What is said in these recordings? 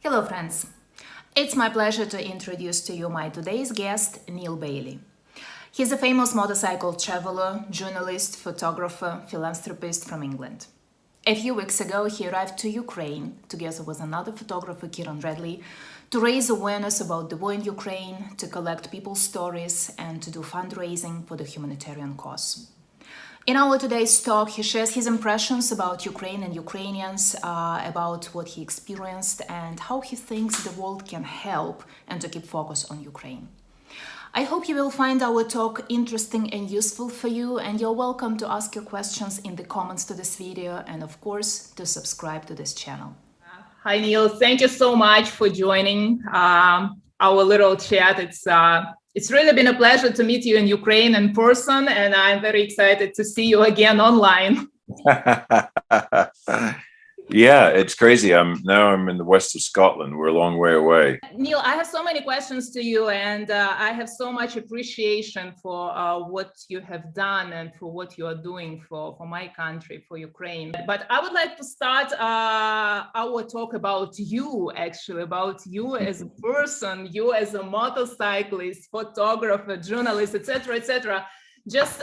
Hello friends! It's my pleasure to introduce to you my today's guest, Neale Bayly. He's a famous motorcycle traveler, journalist, photographer, philanthropist from England. A few weeks ago, he arrived to Ukraine together with another photographer, Kiran Radley, to raise awareness about the war in Ukraine, to collect people's stories, and to do fundraising for the humanitarian cause. In our today's talk, he shares his impressions about Ukraine and Ukrainians, about what he experienced, and how he thinks the world can help and to keep focus on Ukraine. I hope you will find our talk interesting and useful for you, and you're welcome to ask your questions in the comments to this video, and of course, to subscribe to this channel. Hi, Neale. Thank you so much for joining our little chat. It's really been a pleasure to meet you in Ukraine in person, and I'm very excited to see you again online. Yeah, it's crazy. I'm in the west of Scotland. We're a long way away. Neale, I have so many questions to you, and I have so much appreciation for what you have done and for what you are doing for my country, for Ukraine. But I would like to start our talk about you, actually, about you as a person, you as a motorcyclist, photographer, journalist, etc., etc. Just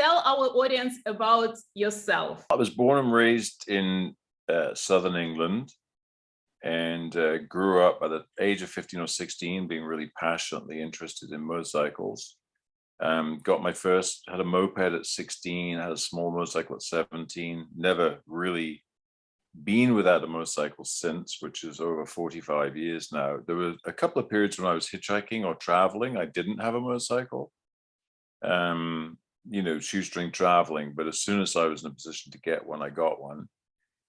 tell our audience about yourself. I was born and raised in southern England, and grew up at the age of 15 or 16 being really passionately interested in motorcycles. Got my first, had a moped at 16, had a small motorcycle at 17, never really been without a motorcycle since, which is over 45 years now. There were a couple of periods when I was hitchhiking or traveling, I didn't have a motorcycle. Shoestring traveling, but as soon as I was in a position to get one, I got one.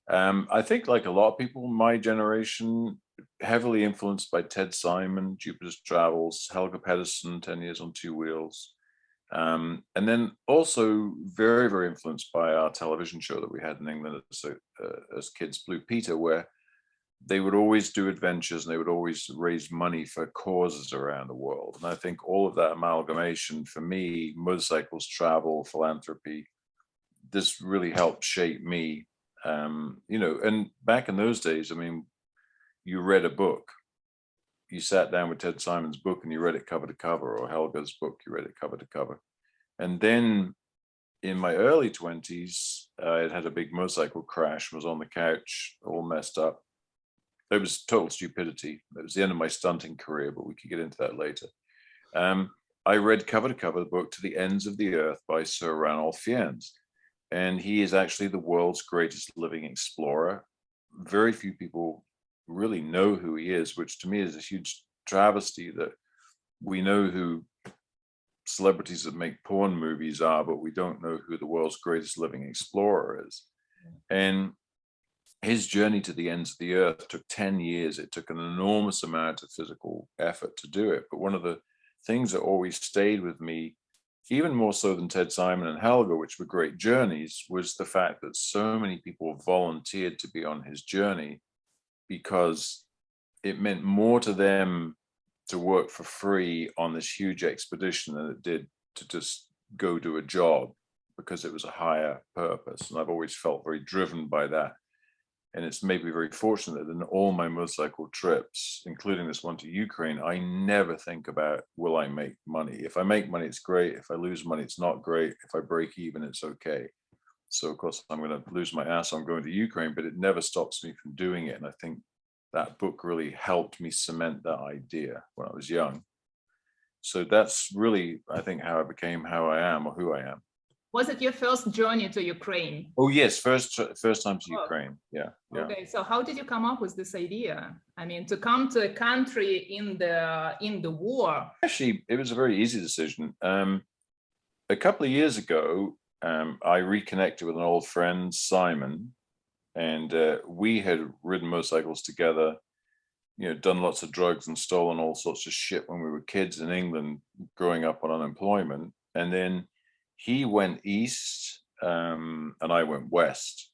I think, like a lot of people in my generation, heavily influenced by Ted Simon, Jupiter's Travels, Helga Pedersen, 10 Years on Two Wheels. And then also very, very influenced by our television show that we had in England as kids, Blue Peter, where they would always do adventures and they would always raise money for causes around the world. And I think all of that amalgamation, for me, motorcycles, travel, philanthropy, this really helped shape me. And back in those days, I mean, you read a book, you sat down with Ted Simon's book and you read it cover to cover, or Helga's book, you read it cover to cover. And then in my early 20s, I had a big motorcycle crash, was on the couch, all messed up. It was total stupidity. It was the end of my stunting career, but we could get into that later. I read cover to cover the book To the Ends of the Earth by Sir Ranulph Fiennes. And he is actually the world's greatest living explorer. Very few people really know who he is, which to me is a huge travesty, that we know who celebrities that make porn movies are, but we don't know who the world's greatest living explorer is. And his journey to the ends of the earth took 10 years. It took an enormous amount of physical effort to do it. But one of the things that always stayed with me, even more so than Ted Simon and Helga, which were great journeys, was the fact that so many people volunteered to be on his journey, because it meant more to them to work for free on this huge expedition than it did to just go do a job, because it was a higher purpose. And I've always felt very driven by that. And it's made me very fortunate that in all my motorcycle trips, including this one to Ukraine, I never think about, will I make money? If I make money, it's great. If I lose money, it's not great. If I break even, it's okay. So of course, I'm going to lose my ass on going to Ukraine, but it never stops me from doing it. And I think that book really helped me cement that idea when I was young. So that's really, I think, how I became how I am, or who I am. Was it your first journey to Ukraine? Oh yes, first time to Ukraine. Yeah. Okay, so how did you come up with this idea? I mean, to come to a country in the war. Actually, it was a very easy decision. A couple of years ago, I reconnected with an old friend, Simon, and we had ridden motorcycles together, done lots of drugs and stolen all sorts of shit when we were kids in England, growing up on unemployment. And then he went east, and I went west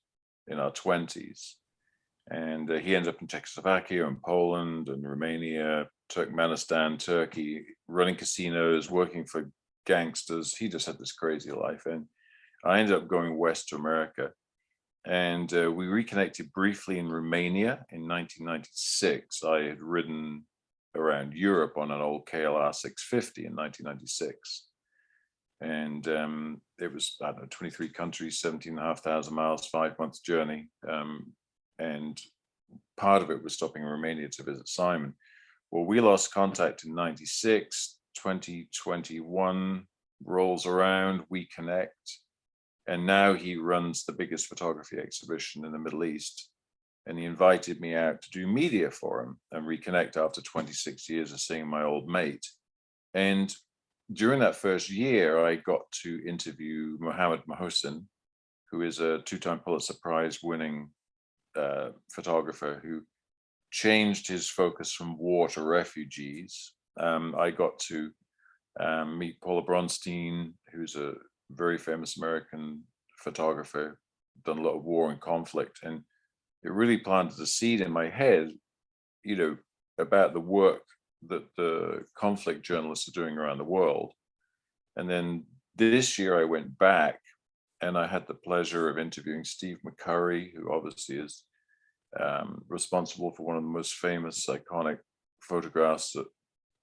in our 20s. And he ended up in Czechoslovakia and Poland and Romania, Turkmenistan, Turkey, running casinos, working for gangsters. He just had this crazy life. And I ended up going west to America. And we reconnected briefly in Romania in 1996. I had ridden around Europe on an old KLR 650 in 1996. And it was, I don't know, 23 countries, 17,500 miles, 5 months journey. And part of it was stopping in Romania to visit Simon. Well, we lost contact in 96, 2021 rolls around, we connect. And now he runs the biggest photography exhibition in the Middle East. And he invited me out to do media for him and reconnect after 26 years of seeing my old mate. And during that first year, I got to interview Mohammed Mohsen, who is a two-time Pulitzer Prize winning photographer who changed his focus from war to refugees. I got to meet Paula Bronstein, who's a very famous American photographer, done a lot of war and conflict. And it really planted a seed in my head, you know, about the work that the conflict journalists are doing around the world. And then this year I went back and I had the pleasure of interviewing Steve McCurry, who obviously is responsible for one of the most famous, iconic photographs that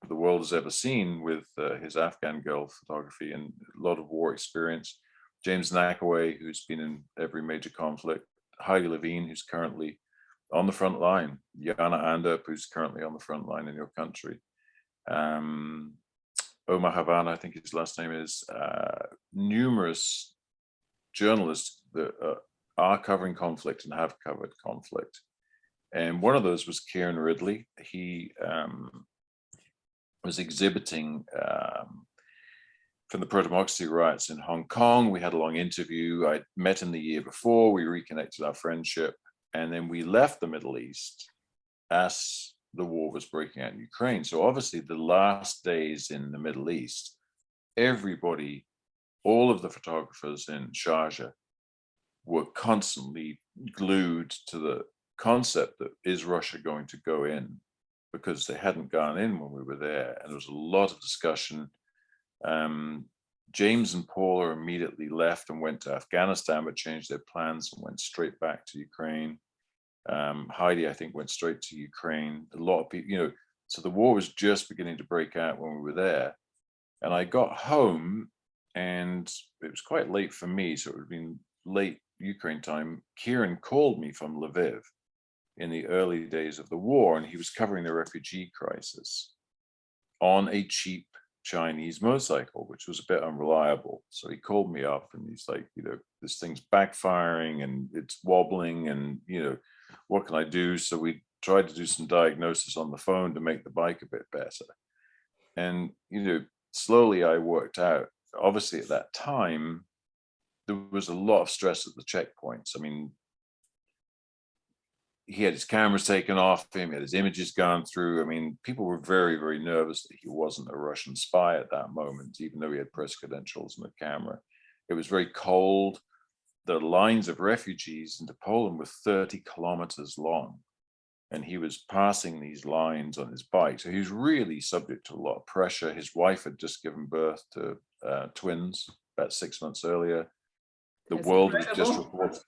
the world has ever seen with his Afghan girl photography and a lot of war experience. James Nackaway, who's been in every major conflict. Heidi Levine, who's currently on the front line. Jana Anderp, who's currently on the front line in your country. Omar Havana, I think his last name is. Numerous journalists that are covering conflict and have covered conflict. And one of those was Kiran Radley. He was exhibiting from the pro-democracy riots in Hong Kong. We had a long interview. I met him the year before. We reconnected our friendship. And then we left the Middle East as the war was breaking out in Ukraine. So obviously the last days in the Middle East, everybody, all of the photographers in Sharjah were constantly glued to the concept that is Russia going to go in, because they hadn't gone in when we were there. And there was a lot of discussion. James and Paula immediately left and went to Afghanistan, but changed their plans and went straight back to Ukraine. Heidi, I think, went straight to Ukraine. A lot of people, you know, so the war was just beginning to break out when we were there. And I got home and it was quite late for me. So it would have been late Ukraine time. Kiran called me from Lviv in the early days of the war, and he was covering the refugee crisis on a cheap Chinese motorcycle, which was a bit unreliable. So he called me up and he's like, you know, this thing's backfiring and it's wobbling and, you know, what can I do? So we tried to do some diagnosis on the phone to make the bike a bit better. And, you know, slowly I worked out, obviously at that time, there was a lot of stress at the checkpoints. I mean, he had his cameras taken off him, he had his images gone through. I mean, people were very, very nervous that he wasn't a Russian spy at that moment, even though he had press credentials and a camera. It was very cold. The lines of refugees into Poland were 30 kilometers long, and he was passing these lines on his bike. So he was really subject to a lot of pressure. His wife had just given birth to twins about 6 months earlier. The world was just reporting.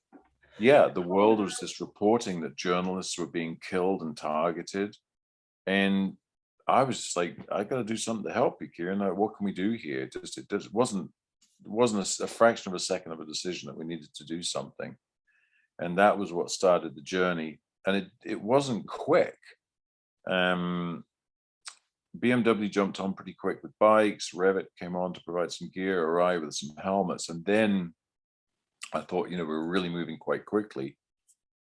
Yeah, the world was just reporting that journalists were being killed and targeted. And I was just like, I got to do something to help you, Kiran. Like, what can we do here? It wasn't a fraction of a second of a decision that we needed to do something. And that was what started the journey. And it wasn't quick. BMW jumped on pretty quick with bikes. Revit came on to provide some gear, arrived with some helmets. And then I thought, you know, we were really moving quite quickly.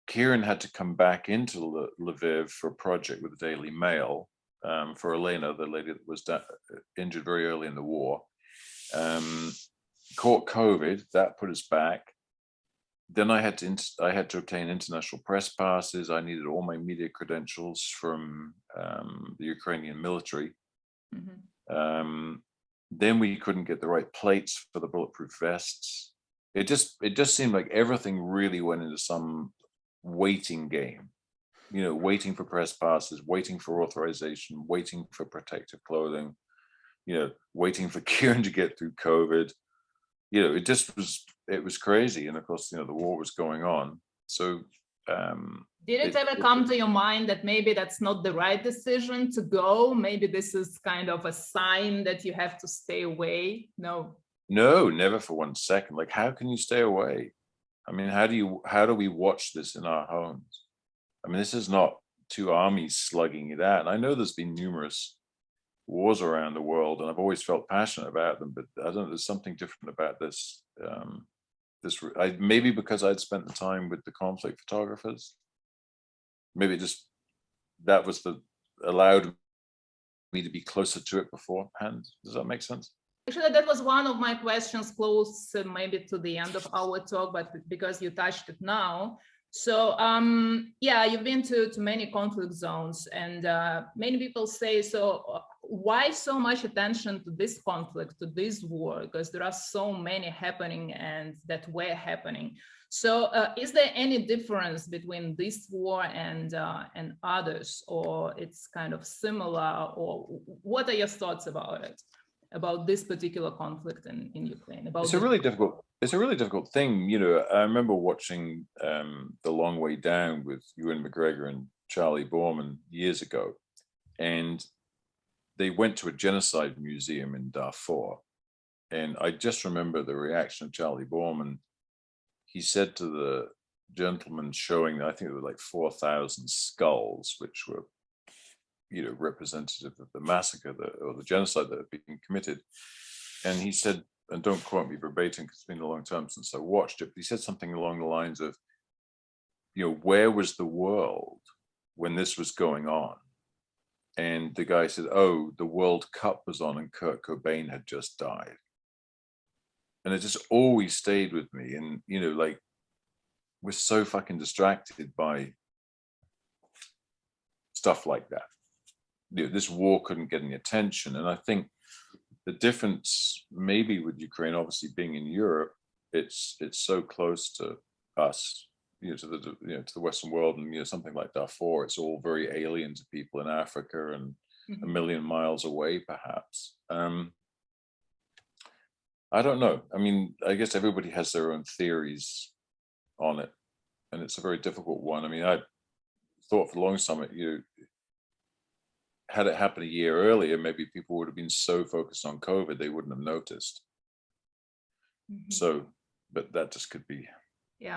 Kiran had to come back into Lviv for a project with the Daily Mail for Elena, the lady that was injured very early in the war. Caught COVID, that put us back. Then I had to obtain international press passes. I needed all my media credentials from the Ukrainian military. Mm-hmm. Then we couldn't get the right plates for the bulletproof vests. It just seemed like everything really went into some waiting game, you know, waiting for press passes, waiting for authorization, waiting for protective clothing, you know, waiting for Kiran to get through COVID. it was crazy. And of course, the war was going on. So did it ever come to your mind that maybe that's not the right decision to go? Maybe this is kind of a sign that you have to stay away? No, never for 1 second. Like, how can you stay away? I mean, how do we watch this in our homes? I mean, this is not two armies slugging it out. And I know there's been numerous wars around the world, and I've always felt passionate about them, but I don't know, there's something different about this. Maybe because I'd spent the time with the conflict photographers, maybe just that allowed me to be closer to it beforehand. Does that make sense? Actually, that was one of my questions, close maybe to the end of our talk, but because you touched it now. So yeah, you've been to many conflict zones, and many people say, so why so much attention to this conflict, to this war? Because there are so many happening and that were happening. So is there any difference between this war and others, or it's kind of similar, or what are your thoughts about it? About this particular conflict in Ukraine? It's a really difficult thing. I remember watching The Long Way Down with Ewan McGregor and Charlie Borman years ago, and they went to a genocide museum in Darfur, and I just remember the reaction of Charlie Borman. He said to the gentleman showing, I think it was like 4,000 skulls, which were representative of the massacre or the genocide that had been committed. And he said, and don't quote me verbatim because it's been a long time since I watched it, but he said something along the lines of, where was the world when this was going on? And the guy said, oh, the World Cup was on and Kurt Cobain had just died. And it just always stayed with me. And, like, we're so fucking distracted by stuff like that. This war couldn't get any attention. And I think the difference maybe with Ukraine, obviously being in Europe, it's so close to us, to the Western world, and something like Darfur, it's all very alien to people in Africa and a million miles away, perhaps. I don't know. I mean, I guess everybody has their own theories on it, and it's a very difficult one. I mean, I thought for the longest time, had it happened a year earlier, maybe people would have been so focused on COVID they wouldn't have noticed. So, but that just could be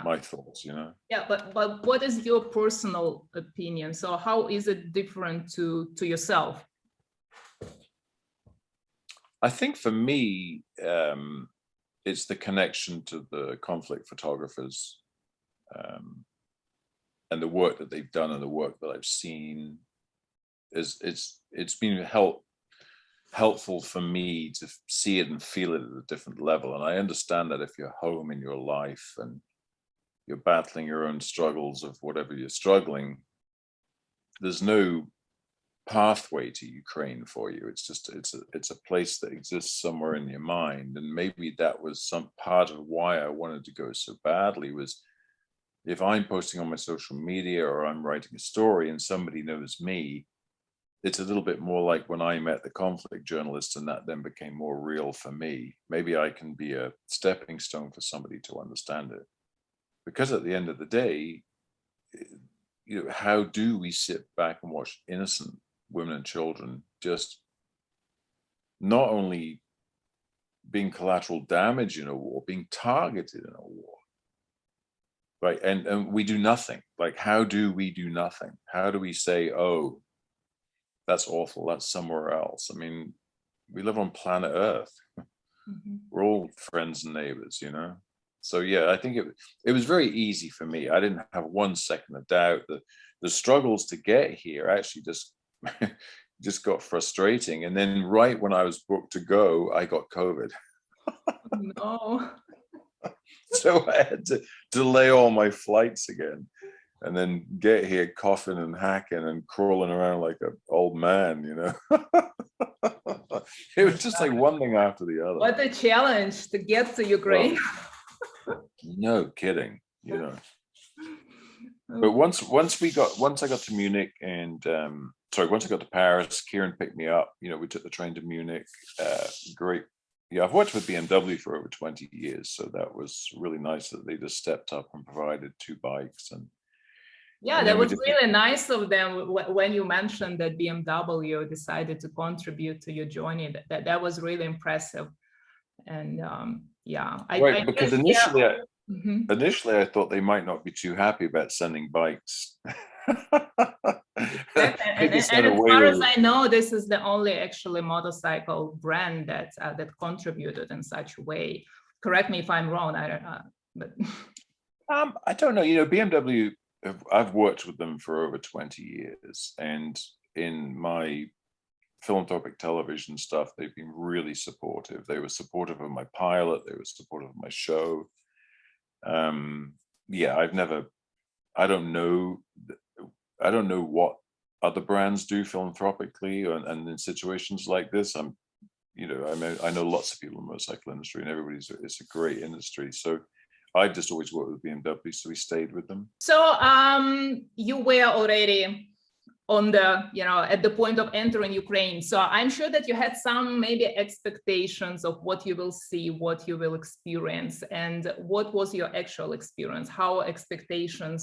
my thoughts, Yeah, but what is your personal opinion? So how is it different to yourself? I think for me, it's the connection to the conflict photographers and the work that they've done and the work that I've seen. It's been helpful for me to see it and feel it at a different level. And I understand that if you're home in your life and you're battling your own struggles of whatever you're struggling, there's no pathway to Ukraine for you. It's just it's a place that exists somewhere in your mind. And maybe that was some part of why I wanted to go so badly, was if I'm posting on my social media or I'm writing a story and somebody knows me, it's a little bit more like when I met the conflict journalist, and that then became more real for me. Maybe I can be a stepping stone for somebody to understand it. Because at the end of the day, how do we sit back and watch innocent women and children just not only being collateral damage in a war, being targeted in a war, right? And we do nothing. Like, how do we do nothing? How do we say, oh, that's awful, that's somewhere else? I mean, we live on planet Earth. We're all friends and neighbors, So yeah, I think it was very easy for me. I didn't have 1 second of doubt that the struggles to get here actually just got frustrating. And then right when I was booked to go, I got COVID. No. So I had to delay all my flights again, and then get here coughing and hacking and crawling around like an old man, It was just like one thing after the other. What a challenge to get to Ukraine. Well, no kidding, But once I got to Munich and once I got to Paris, Kiran picked me up. We took the train to Munich. Great yeah, I've worked with BMW for over 20 years, so that was really nice that they just stepped up and provided 2 bikes. Yeah, And that then we was did, really nice of them when you mentioned that BMW decided to contribute to your journey. That was really impressive. And yeah, right, I because guess, yeah. Mhm. initially I thought they might not be too happy about sending bikes. Exactly. Maybe And send a as far as whale. I know, this is the only actually motorcycle brand that that contributed in such a way. Correct me if I'm wrong. I don't know, but I don't know. BMW, I've worked with them for over 20 years, and in my philanthropic television stuff, they've been really supportive. They were supportive of my pilot. They were supportive of my show. Yeah, I don't know, what other brands do philanthropically, and in situations like this. I know lots of people in the motorcycle industry, and it's a great industry. So I just always worked with BMW, so we stayed with them. so you were already on the, at the point of entering Ukraine. So I'm sure that you had some maybe expectations of what you will see, what you will experience, and what was your actual experience, how expectations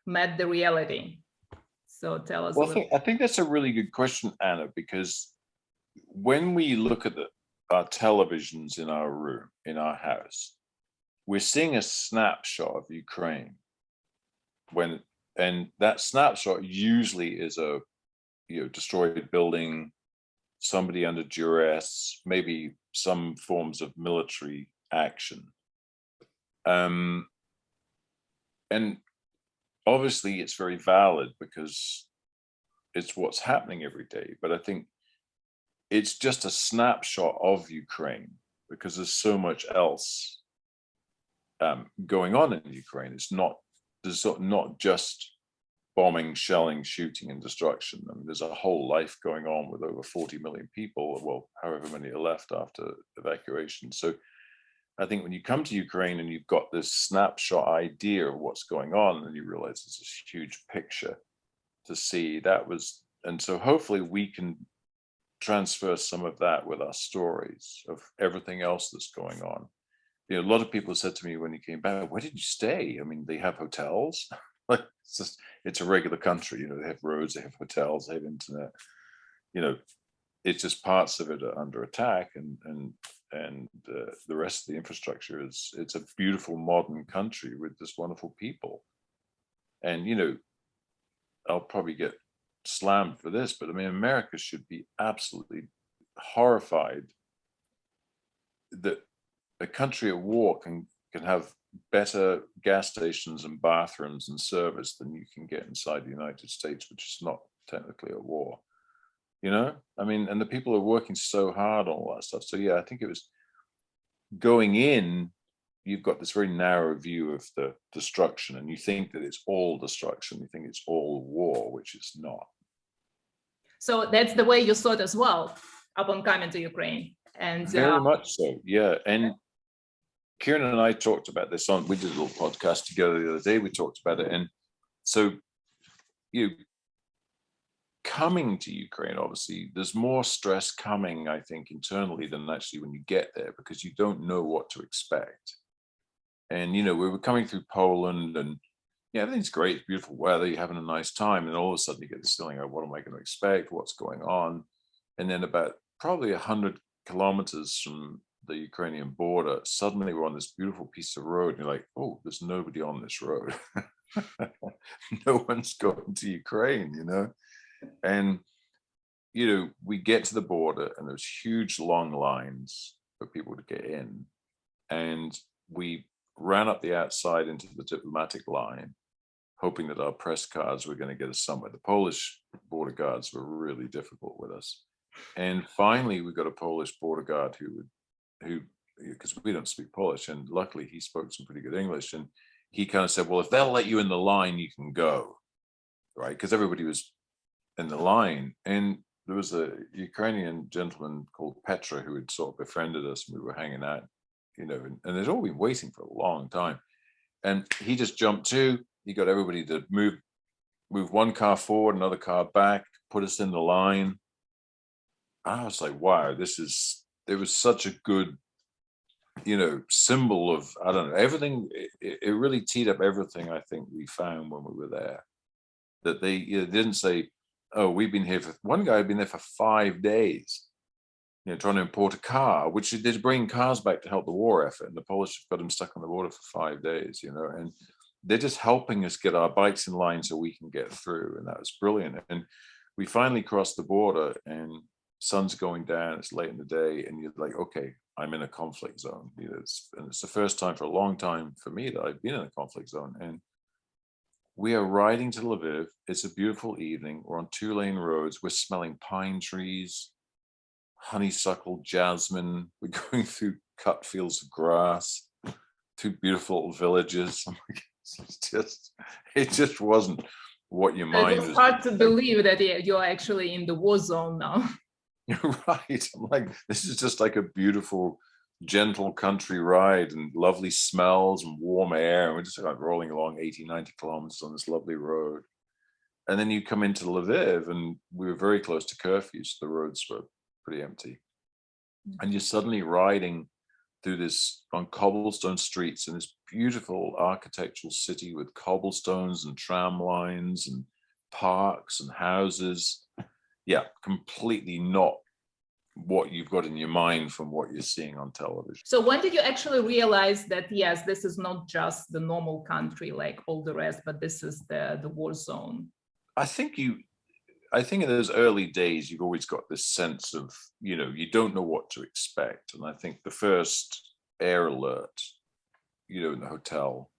met the reality. So tell us a Well, little. I think that's a really good question, Anna, because when we look at our televisions in our room, in our house, we're seeing a snapshot of Ukraine. And that snapshot usually is a destroyed building, somebody under duress, maybe some forms of military action. And obviously it's very valid because it's what's happening every day. But I think it's just a snapshot of Ukraine because there's so much else going on in Ukraine. There's not just bombing, shelling, shooting, and destruction. I mean, there's a whole life going on with over 40 million people, well, however many are left after evacuation. So I think when you come to Ukraine and you've got this snapshot idea of what's going on, and you realize there's this huge picture to see, and so hopefully we can transfer some of that with our stories of everything else that's going on. A lot of people said to me when you came back, where did you stay? I mean, they have hotels. Like it's a regular country, they have roads, they have hotels, they have internet. It's just parts of it are under attack, and the rest of the infrastructure it's a beautiful modern country with this wonderful people. And I'll probably get slammed for this, but I mean, America should be absolutely horrified that a country at war can have better gas stations and bathrooms and service than you can get inside the United States, which is not technically a war. I mean, and the people are working so hard on all that stuff. So yeah, I think it was going in, you've got this very narrow view of the destruction, and you think that it's all destruction, you think it's all war, which is not. So that's the way you saw it as well upon coming to Ukraine. And very much so, yeah. And Kiran and I talked about this we did a little podcast together the other day. We talked about it. And so coming to Ukraine, obviously, there's more stress coming, I think, internally than actually when you get there, because you don't know what to expect. And, we were coming through Poland, and everything's great, it's beautiful weather, you're having a nice time. And all of a sudden you get this feeling of, what am I going to expect? What's going on? And then about probably 100 kilometers from the Ukrainian border, suddenly we're on this beautiful piece of road. And you're like, oh, there's nobody on this road. No one's going to Ukraine, And, we get to the border and there's huge long lines for people to get in. And we ran up the outside into the diplomatic line, hoping that our press cards were going to get us somewhere. The Polish border guards were really difficult with us. And finally, we got a Polish border guard who, because we don't speak Polish, and luckily he spoke some pretty good English. And he kind of said, well, if they'll let you in the line, you can go, right? Because everybody was in the line. And there was a Ukrainian gentleman called Petra who had sort of befriended us, and we were hanging out, and they'd all been waiting for a long time. And he just jumped to, he got everybody to move one car forward, another car back, put us in the line. I was like, wow, this is it was such a good, symbol of, I don't know, everything. It really teed up everything I think we found when we were there. That they didn't say, oh, we've been here for, one guy had been there for 5 days, trying to import a car, which they're bringing cars back to help the war effort. And the Polish have got him stuck on the border for 5 days, and they're just helping us get our bikes in line so we can get through. And that was brilliant. And we finally crossed the border and sun's going down, it's late in the day, and you're like, okay, I'm in a conflict zone. And it's the first time for a long time for me that I've been in a conflict zone. And we are riding to Lviv. It's a beautiful evening. We're on 2-lane roads. We're smelling pine trees, honeysuckle, jasmine. We're going through cut fields of grass, through beautiful villages. It just wasn't what your mind It was hard to believe that you're actually in the war zone now. You're right. I'm like, this is just like a beautiful, gentle country ride and lovely smells and warm air. And we're just like rolling along 80, 90 kilometers on this lovely road. And then you come into Lviv, and we were very close to curfew, so the roads were pretty empty. And you're suddenly riding through this on cobblestone streets in this beautiful architectural city with cobblestones and tram lines and parks and houses. Yeah, completely not what you've got in your mind from what you're seeing on television. So when did you actually realize that, yes, this is not just the normal country like all the rest, but this is the war zone? I think in those early days, you've always got this sense of, you don't know what to expect. And I think the first air alert, in the hotel,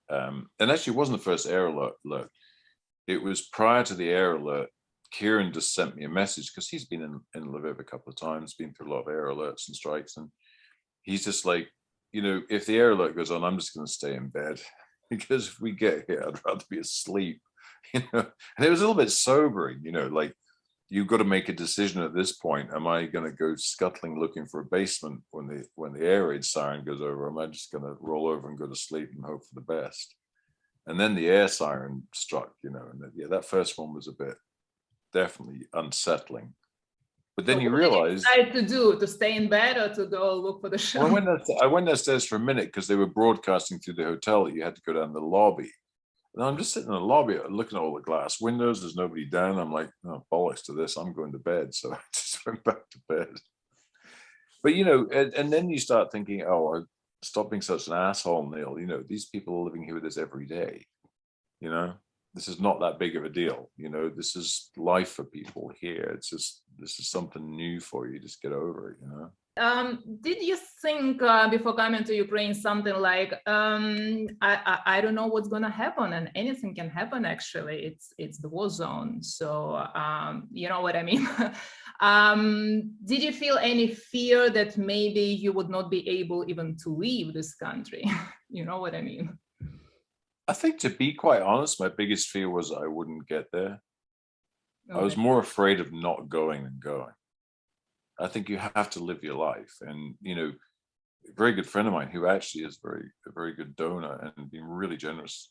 and actually it wasn't the first air alert. It was prior to the air alert. Kiran just sent me a message because he's been in Lviv a couple of times, been through a lot of air alerts and strikes. And he's just like, if the air alert goes on, I'm just going to stay in bed because if we get here, I'd rather be asleep, And it was a little bit sobering, like you've got to make a decision at this point. Am I going to go scuttling looking for a basement when the air raid siren goes over? Am I just going to roll over and go to sleep and hope for the best? And then the air siren struck, and that first one was a bit definitely unsettling. But then so you realize, what did you decide to stay in bed or to go look for the show? Well, I went downstairs for a minute because they were broadcasting through the hotel that you had to go down the lobby. And I'm just sitting in the lobby looking at all the glass windows. There's nobody down. I'm like, oh, bollocks to this. I'm going to bed. So I just went back to bed. But, and then you start thinking, oh, stop being such an asshole, Neale. These people are living here with us every day. This is not that big of a deal. This is life for people here. It's just, this is something new for you. Just get over it, Did you think before coming to Ukraine something like, I don't know what's going to happen, and anything can happen, actually. It's the war zone. So, you know what I mean? Did you feel any fear that maybe you would not be able even to leave this country? You know what I mean? I think, to be quite honest, my biggest fear was I wouldn't get there. Okay. I was more afraid of not going than going. I think you have to live your life. And, a very good friend of mine who actually is a very good donor and been really generous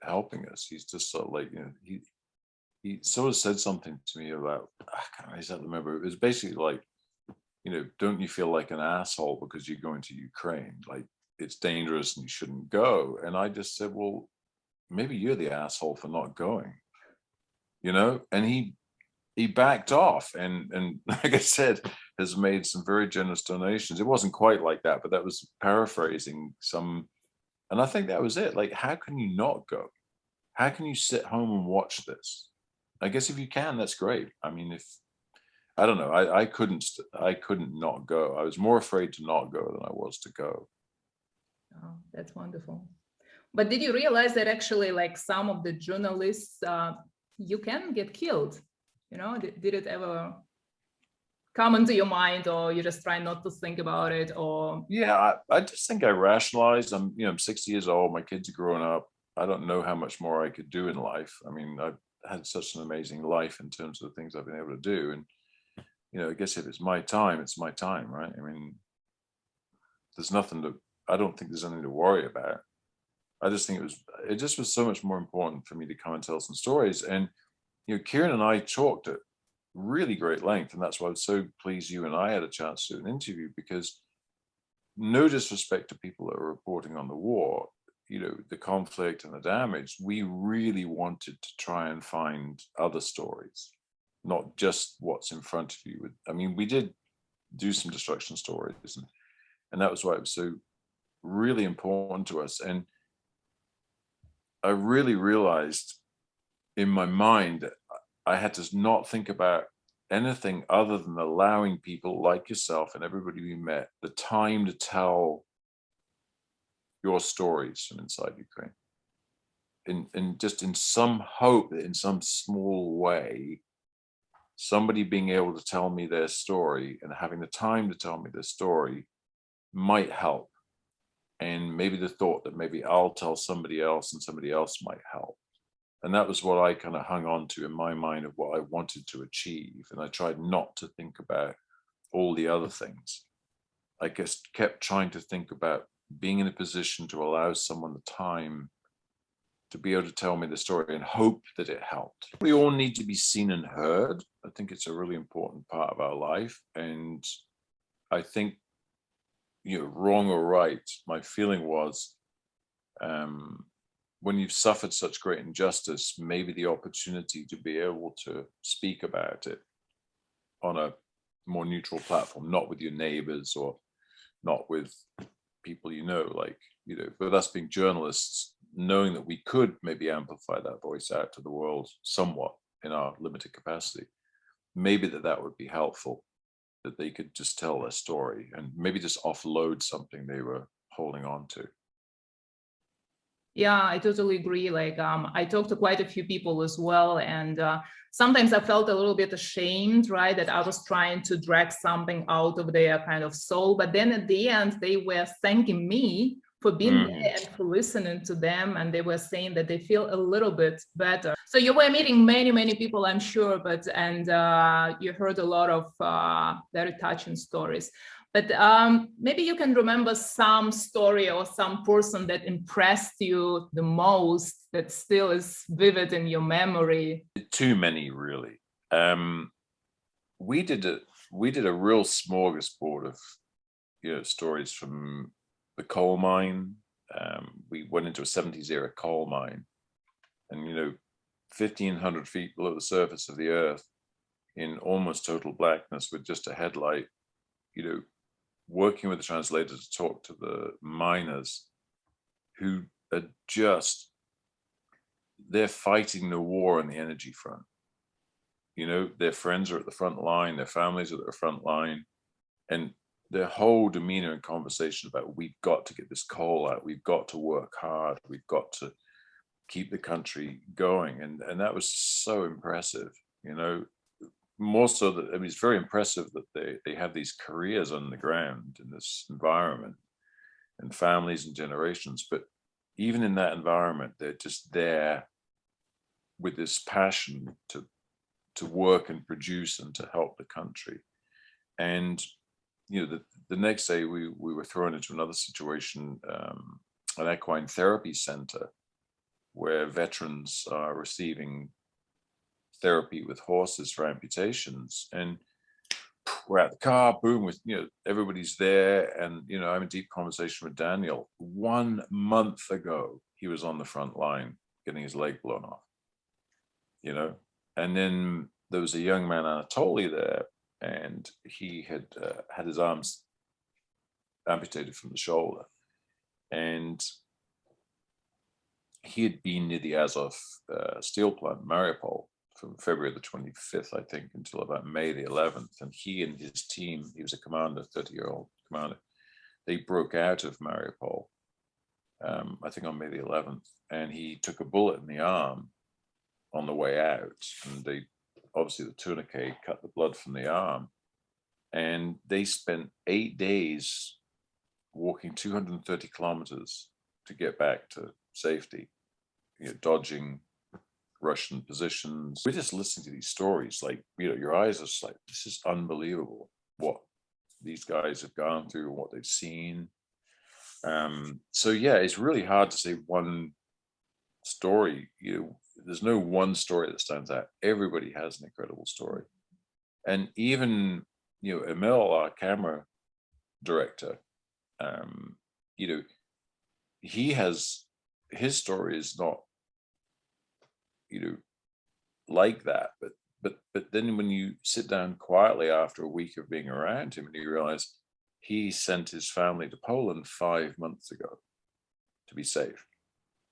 helping us. He's just sort of like, he sort of said something to me about, I can't exactly remember. It was basically like, don't you feel like an asshole because you're going to Ukraine? Like, it's dangerous and you shouldn't go. And I just said, well, maybe you're the asshole for not going, and he backed off and like I said, has made some very generous donations. It wasn't quite like that, but that was paraphrasing some. And I think that was it. Like, how can you not go? How can you sit home and watch this? I guess if you can, that's great. I mean, I don't know, I couldn't not go. I was more afraid to not go than I was to go. Oh, that's wonderful. But did you realize that actually, like, some of the journalists, you can get killed? Did it ever come into your mind, or you just try not to think about it? Or yeah, I just think I rationalized. I'm 60 years old. My kids are growing up. I don't know how much more I could do in life. I mean, I've had such an amazing life in terms of the things I've been able to do. And, I guess if it's my time, it's my time, right? I mean, I don't think there's anything to worry about. I just think it just was so much more important for me to come and tell some stories. And, Kiran and I chalked it. really great length. And that's why I'm so pleased you and I had a chance to do an interview, because no disrespect to people that are reporting on the war, the conflict and the damage, we really wanted to try and find other stories, not just what's in front of you. I mean, we did do some destruction stories, and that was why it was so really important to us. And I really realized in my mind that I had to not think about anything other than allowing people like yourself and everybody we met the time to tell your stories from inside Ukraine. And just in some hope that in some small way, somebody being able to tell me their story and having the time to tell me their story might help. And maybe the thought that maybe I'll tell somebody else and somebody else might help. And that was what I kind of hung on to in my mind of what I wanted to achieve. And I tried not to think about all the other things. I guess kept trying to think about being in a position to allow someone the time to be able to tell me the story and hope that it helped. We all need to be seen and heard. I think it's a really important part of our life. And I think, wrong or right, my feeling was, when you've suffered such great injustice, maybe the opportunity to be able to speak about it on a more neutral platform, not with your neighbors or not with people, with us being journalists, knowing that we could maybe amplify that voice out to the world somewhat in our limited capacity, maybe that would be helpful, that they could just tell their story and maybe just offload something they were holding on to. Yeah, I totally agree. I talked to quite a few people as well, and sometimes I felt a little bit ashamed, right, that I was trying to drag something out of their kind of soul. But then at the end, they were thanking me for being there and for listening to them, and they were saying that they feel a little bit better. So you were meeting many, many people, I'm sure, and you heard a lot of very touching stories. But maybe you can remember some story or some person that impressed you the most, that still is vivid in your memory. Too many, really. We did a real smorgasbord of stories from the coal mine. We went into a 70s era coal mine, and 1,500 feet below the surface of the earth, in almost total blackness, with just a headlight. Working with the translator to talk to the miners who are they're fighting the war on the energy front. Their friends are at the front line, their families are at the front line, and their whole demeanor and conversation about, we've got to get this coal out, we've got to work hard, we've got to keep the country going. And that was so impressive, more so that, it's very impressive that they have these careers on the ground in this environment and families and generations. But even in that environment, they're just there with this passion to work and produce and to help the country. And, the next day we were thrown into another situation, an equine therapy center where veterans are receiving therapy with horses for amputations. And we're at the car, boom, with everybody's there, and I'm in deep conversation with Daniel. 1 month ago he was on the front line getting his leg blown off, and then there was a young man, Anatoly, there, and he had had his arms amputated from the shoulder, and he had been near the Azov steel plant, Mariupol, from February the 25th, I think, until about May the 11th. And he and his team, he was a commander, 30-year-old commander, they broke out of Mariupol, I think on May the 11th, and he took a bullet in the arm on the way out. And they, obviously the tourniquet cut the blood from the arm. And they spent 8 days walking 230 kilometers to get back to safety, dodging Russian positions. We're just listening to these stories, your eyes are just like, this is unbelievable what these guys have gone through and what they've seen. So yeah, it's really hard to say one story. There's no one story that stands out. Everybody has an incredible story. And even, Emil, our camera director, you know, his story is not, like that, but then when you sit down quietly after a week of being around him and you realize he sent his family to Poland 5 months ago to be safe,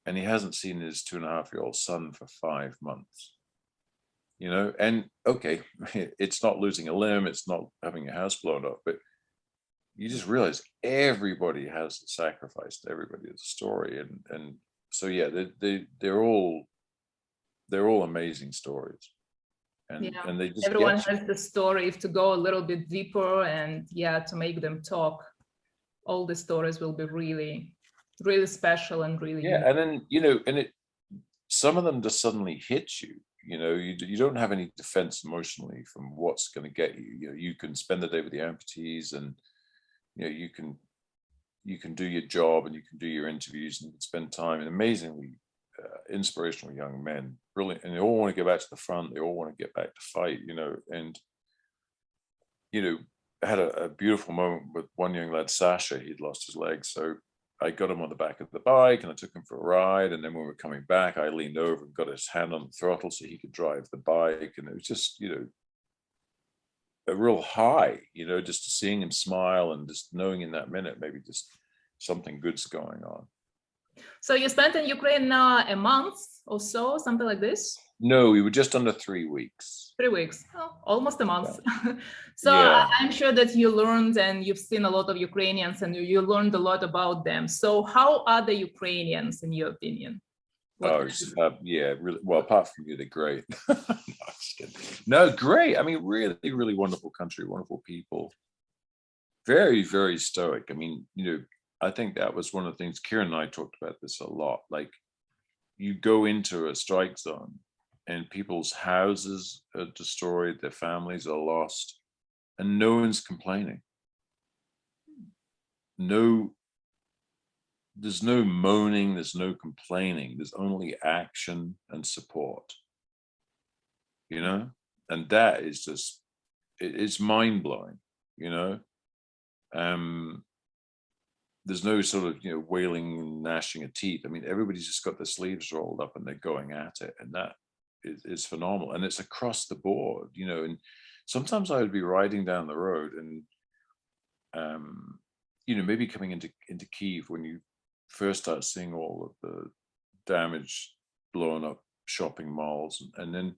and he hasn't seen his 2.5-year-old son for 5 months. And okay, it's not losing a limb, it's not having a house blown up, but you just realize everybody has sacrificed, everybody has a story, and so yeah, they're all amazing stories, and Yeah, and they just everyone get you. has the story. To go a little bit deeper and to make them talk, all the stories will be really, really special and really Yeah, unique. and then and some of them just suddenly hit you. You don't have any defense emotionally from what's going to get you. You can spend the day with the amputees, and you can do your job, and you can do your interviews, and you can spend time. And amazingly inspirational young men, brilliant, and they all want to get back to the front. They all want to get back to fight. And I had a beautiful moment with one young lad, Sasha. He'd lost his leg, so I got him on the back of the bike and I took him for a ride. And then when we were coming back, I leaned over and got his hand on the throttle so he could drive the bike. And it was just, a real high, just seeing him smile and just knowing in that minute, maybe just something good's going on. So you spent in Ukraine a month or so, something like this? No, we were just under 3 weeks. 3 weeks, almost a month. Yeah. So Yeah. I'm sure that you learned, and you've seen a lot of Ukrainians, and you learned a lot about them. So how are the Ukrainians, in your opinion? Yeah, really. Well, apart from you, they're great. No, great. I mean, really, really wonderful country, wonderful people. Very, very stoic. I mean, I think that was one of the things Kiran and I talked about this a lot. Like, you go into a strike zone and people's houses are destroyed, their families are lost, and no one's complaining. There's no moaning, there's no complaining, there's only action and support. And that is just, it's mind-blowing. There's no sort of wailing and gnashing of teeth. I mean, everybody's just got their sleeves rolled up and they're going at it, and that is phenomenal. And it's across the board. And sometimes I would be riding down the road and maybe coming into Kyiv when you first start seeing all of the damage, blown up shopping malls, and then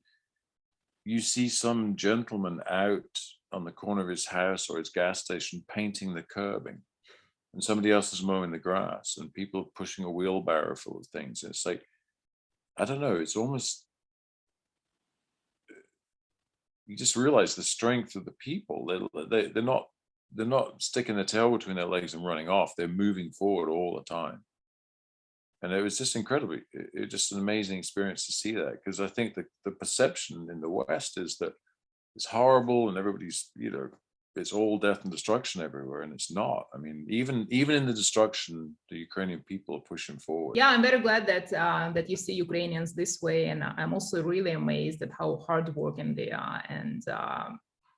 you see some gentleman out on the corner of his house or his gas station painting the curbing, and somebody else is mowing the grass, and people pushing a wheelbarrow full of things. And it's like, I don't know, it's almost, you just realize the strength of the people. They're not sticking their tail between their legs and running off. They're moving forward all the time. And it was just incredibly, it just an amazing experience to see that, because I think the perception in the West is that it's horrible and everybody's, it's all death and destruction everywhere, and it's not. I mean, even in the destruction, the Ukrainian people are pushing forward. Yeah, I'm very glad that you see Ukrainians this way, and I'm also really amazed at how hardworking they are. And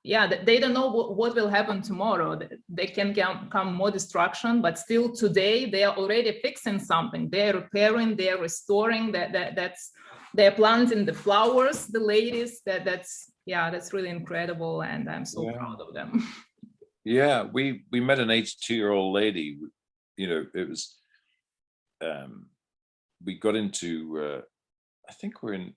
they don't know what will happen tomorrow. They can come more destruction, but still today they are already fixing something. They're repairing, they're restoring. They're planting the flowers, the ladies. That's really incredible, and I'm so proud of them. Yeah, we met an 82-year-old lady. It was we got into I think we're in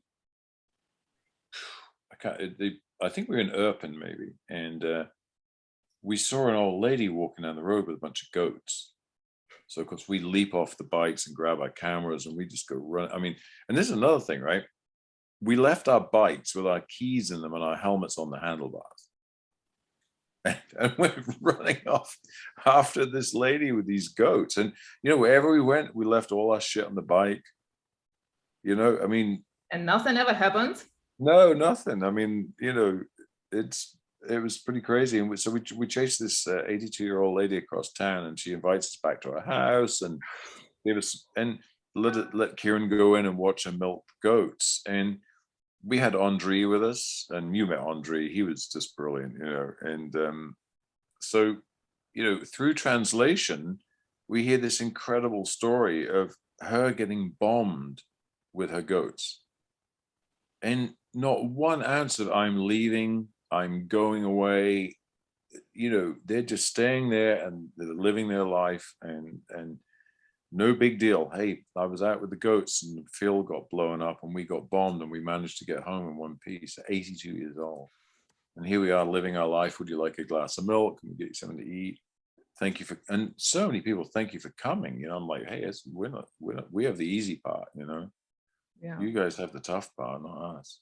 I think we were in Irpin maybe, and we saw an old lady walking down the road with a bunch of goats. So of course we leap off the bikes and grab our cameras and we just go run. I mean, and this is another thing, right? We left our bikes with our keys in them and our helmets on the handlebars. And we're running off after this lady with these goats. And, wherever we went, we left all our shit on the bike. I mean. And nothing ever happened? No, nothing. I mean, it was pretty crazy. And so we chased this 82-year-old lady across town, and she invites us back to her house and gave us, and let Kiran go in and watch her milk goats. And we had Andre with us, and you met Andre. He was just brilliant, and so, through translation, we hear this incredible story of her getting bombed with her goats. And not one ounce of I'm leaving, I'm going away. They're just staying there and they're living their life, and no big deal. Hey, I was out with the goats and the field got blown up and we got bombed and we managed to get home in one piece at 82 years old. And here we are living our life. Would you like a glass of milk? Can we get you something to eat? Thank you and so many people thank you for coming. I'm like, hey, we have the easy part, Yeah. you guys have the tough part, not us.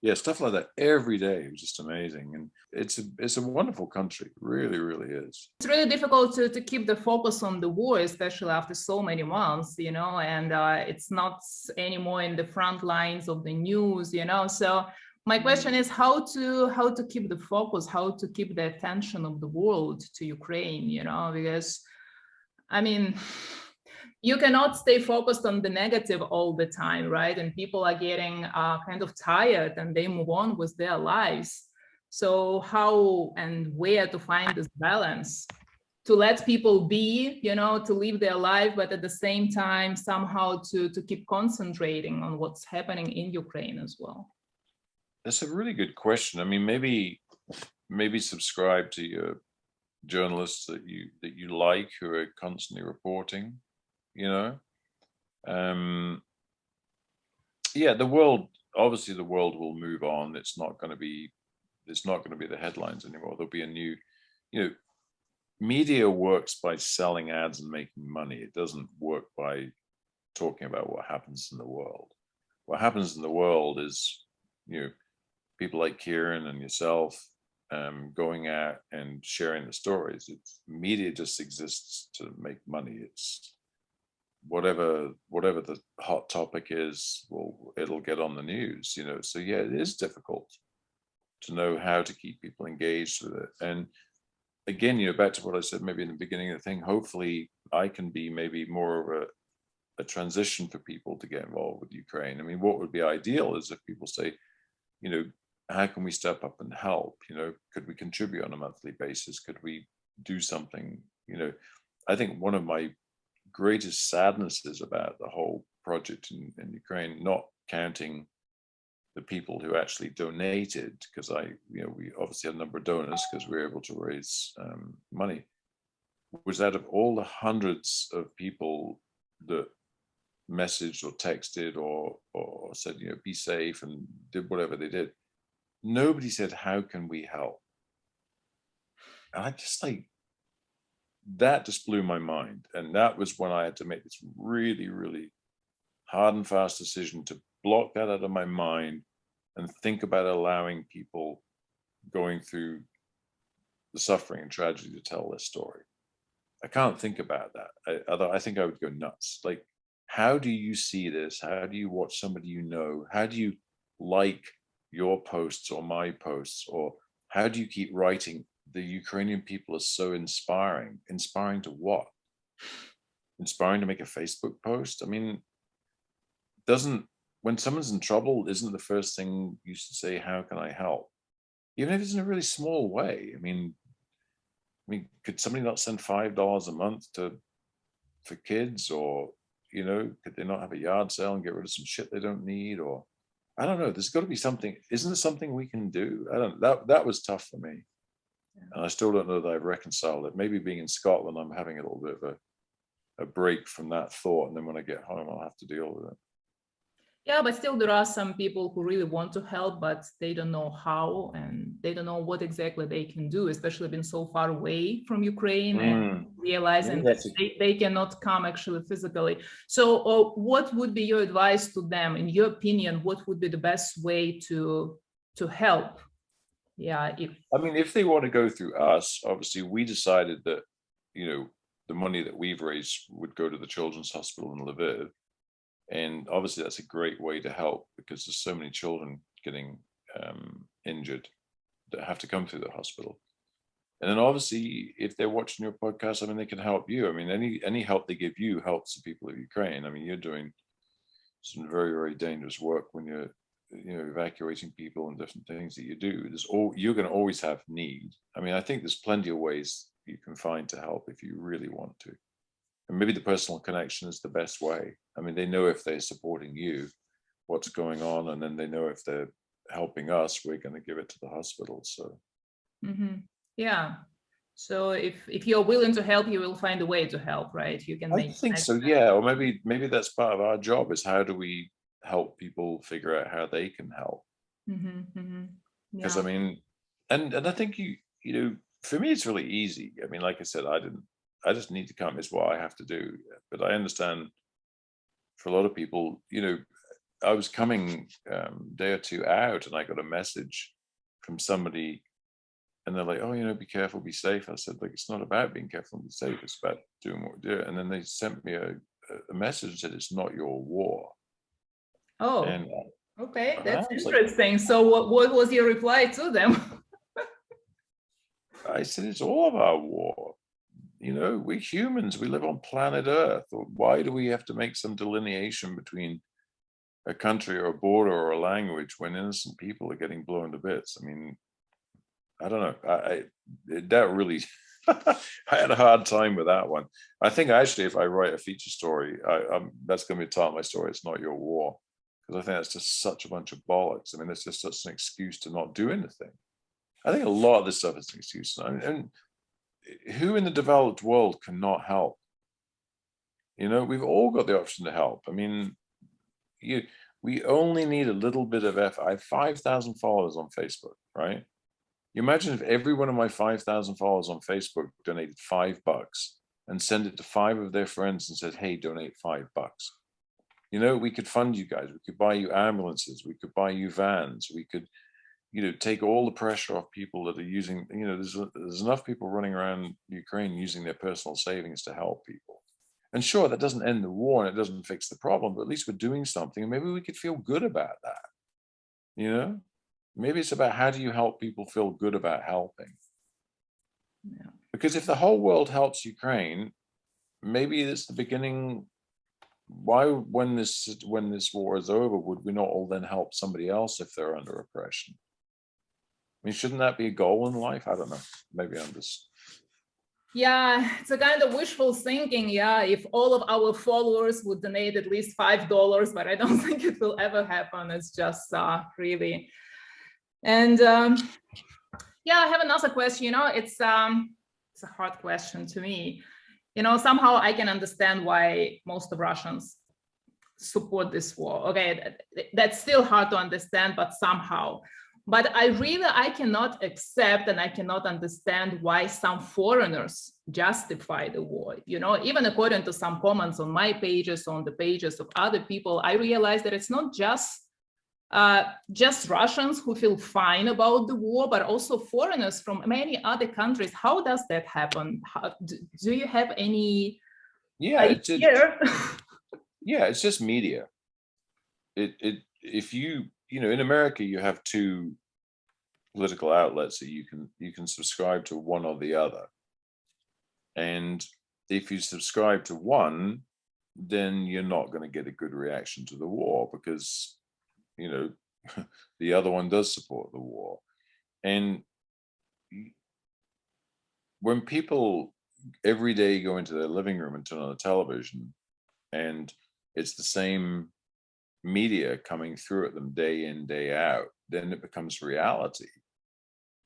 Yeah. Stuff like that every day. It was just amazing. And it's a wonderful country. It really, really is. It's really difficult to keep the focus on the war, especially after so many months, and it's not anymore in the front lines of the news, So my question is how to keep the focus, how to keep the attention of the world to Ukraine, because I mean, you cannot stay focused on the negative all the time, right? And people are getting kind of tired and they move on with their lives. So how and where to find this balance to let people be, to live their life, but at the same time, somehow to keep concentrating on what's happening in Ukraine as well? That's a really good question. I mean, maybe subscribe to your journalists that you like, who are constantly reporting, the world, obviously the world will move on. It's not going to be the headlines anymore. There'll be a new, media works by selling ads and making money. It doesn't work by talking about what happens in the world. What happens in the world is, people like Kiran and yourself going out and sharing the stories. Media just exists to make money. It's whatever the hot topic is, well, it'll get on the news, So it is difficult to know how to keep people engaged with it. And again, back to what I said maybe in the beginning of the thing, hopefully I can be maybe more of a transition for people to get involved with Ukraine. I mean, what would be ideal is if people say, how can we step up and help? Could we contribute on a monthly basis? Could we do something? I think one of my greatest sadnesses about the whole project in Ukraine, not counting the people who actually donated, because we obviously had a number of donors because we were able to raise money, was out of all the hundreds of people that messaged or texted or said, be safe and did whatever they did, nobody said, how can we help? And I just that just blew my mind. And that was when I had to make this really, really hard and fast decision to block that out of my mind and think about allowing people going through the suffering and tragedy to tell their story. I can't think about that. I think I would go nuts. Like, how do you see this? How do you watch somebody how do you like your posts or my posts? Or how do you keep writing? The Ukrainian people are so inspiring. Inspiring to what? Inspiring to make a Facebook post? I mean, when someone's in trouble, isn't the first thing you should say, how can I help? Even if it's in a really small way. I mean, could somebody not send $5 a month for kids? Or, could they not have a yard sale and get rid of some shit they don't need? Or, I don't know. There's got to be something. Isn't there something we can do? I don't know. That was tough for me. And I still don't know that I've reconciled it. Maybe being in Scotland, I'm having a little bit of a break from that thought. And then when I get home, I'll have to deal with it. Yeah, but still there are some people who really want to help, but they don't know how and they don't know what exactly they can do, especially being so far away from Ukraine and realizing that they cannot come actually physically. So what would be your advice to them? In your opinion, what would be the best way to help? Yeah. If they want to go through us, obviously we decided that, the money that we've raised would go to the Children's Hospital in Lviv. And obviously that's a great way to help because there's so many children getting injured that have to come through the hospital. And then obviously if they're watching your podcast, they can help you. Any help they give you helps the people of Ukraine. You're doing some very, very dangerous work when you're evacuating people and different things that you do, you're going to always have need. I mean, I think there's plenty of ways you can find to help if you really want to. And maybe the personal connection is the best way. I mean, they know if they're supporting you, what's going on, and then they know if they're helping us, we're going to give it to the hospital. So yeah. So if you're willing to help, you will find a way to help, right? You can I make think so, yeah. Or maybe that's part of our job, is how do we help people figure out how they can help? Because Yeah. I mean, and I think for me it's really easy. I mean, like I said, I just need to come. It's what I have to do. But I understand for a lot of people, I was coming day or two out, and I got a message from somebody, and they're like, "Oh, be careful, be safe." I said, "Like, it's not about being careful and be safe. It's about doing what we do." And then they sent me a message that it's not your war. Oh, And okay, I that's was like, interesting. So what was your reply to them? I said, it's all of our war. We're humans. We live on planet Earth. Why do we have to make some delineation between a country or a border or a language when innocent people are getting blown to bits? I mean, I don't know. That really, I had a hard time with that one. I think actually, if I write a feature story, that's going to be part of my story. It's not your war, because I think that's just such a bunch of bollocks. I mean, it's just such an excuse to not do anything. I think a lot of this stuff is an excuse. And who in the developed world cannot help? We've all got the option to help. I mean, we only need a little bit of effort. I have 5,000 followers on Facebook, right? You imagine if every one of my 5,000 followers on Facebook donated $5 and sent it to 5 of their friends and said, "Hey, donate $5. We could fund you guys. We could buy you ambulances. We could buy you vans. We could, take all the pressure off people that are using, there's enough people running around Ukraine using their personal savings to help people. And sure, that doesn't end the war and it doesn't fix the problem, but at least we're doing something. And maybe we could feel good about that. Maybe it's about how do you help people feel good about helping? Yeah. Because if the whole world helps Ukraine, maybe it's the beginning. Why, when this war is over, would we not all then help somebody else if they're under oppression? I mean, shouldn't that be a goal in life? I don't know. Maybe I'm just. Yeah, it's a kind of wishful thinking. Yeah, if all of our followers would donate at least $5, but I don't think it will ever happen. It's just really. And yeah, I have another question. It's a hard question to me. Somehow I can understand why most of Russians support this war. Okay, that's still hard to understand, but somehow. But I cannot accept and I cannot understand why some foreigners justify the war. Even according to some comments on my pages, on the pages of other people, I realize that it's not just Russians who feel fine about the war, but also foreigners from many other countries. How does that happen? Do you have any idea? Yeah, it's just media. If in America, you have 2 political outlets that you can subscribe to, one or the other. And if you subscribe to one, then you're not going to get a good reaction to the war because, the other one does support the war. And when people every day go into their living room and turn on the television, and it's the same media coming through at them day in, day out, then it becomes reality.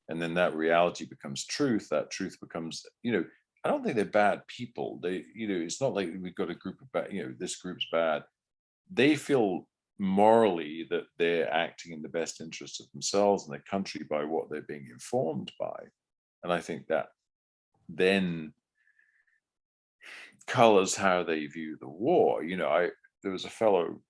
And then that reality becomes truth. That truth becomes, I don't think they're bad people. They, it's not like we've got a group of bad, this group's bad. They feel morally that they're acting in the best interest of themselves and their country by what they're being informed by. And I think that then colors how they view the war. There was a fellow,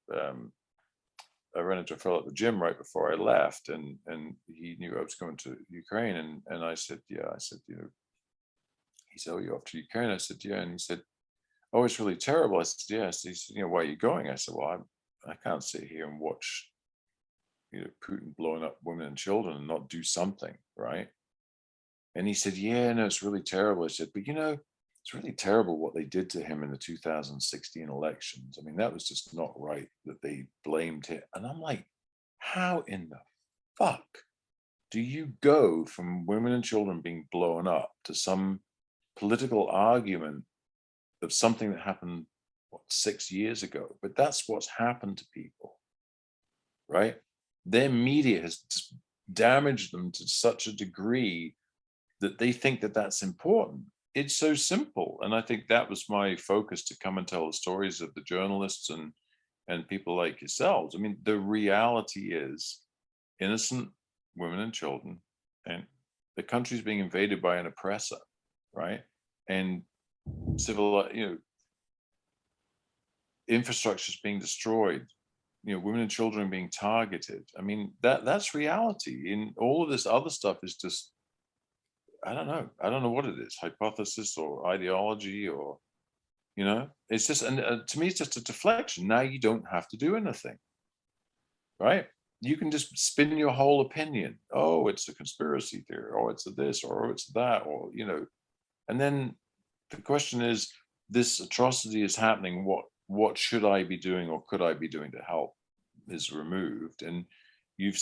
I ran into a fellow at the gym right before I left, and he knew I was going to Ukraine, and I said, yeah, he said, "Oh, you're off to Ukraine?" I said, yeah. And he said, "Oh, it's really terrible." I said, yes. He said, "Why are you going?" I said, "Well, I can't sit here and watch, Putin blowing up women and children and not do something, right?" And he said, "Yeah, no, it's really terrible." I said, "But it's really terrible what they did to him in the 2016 elections. I mean, that was just not right that they blamed him." And I'm like, how in the fuck do you go from women and children being blown up to some political argument of something that happened, what, 6 years ago? But that's what's happened to people, right? Their media has damaged them to such a degree that they think that that's important. It's so simple. And I think that was my focus, to come and tell the stories of the journalists and people like yourselves. I mean, the reality is innocent women and children, and the country's being invaded by an oppressor, right? And civil, infrastructure is being destroyed, women and children being targeted. I mean, that's reality. And all of this other stuff is just, I don't know what it is, hypothesis or ideology, or, it's just, and to me, it's just a deflection. Now you don't have to do anything, right? You can just spin your whole opinion. Oh, it's a conspiracy theory, or it's a this, or it's that, or, and then the question is, this atrocity is happening. What should I be doing, or could I be doing to help, is removed. And you're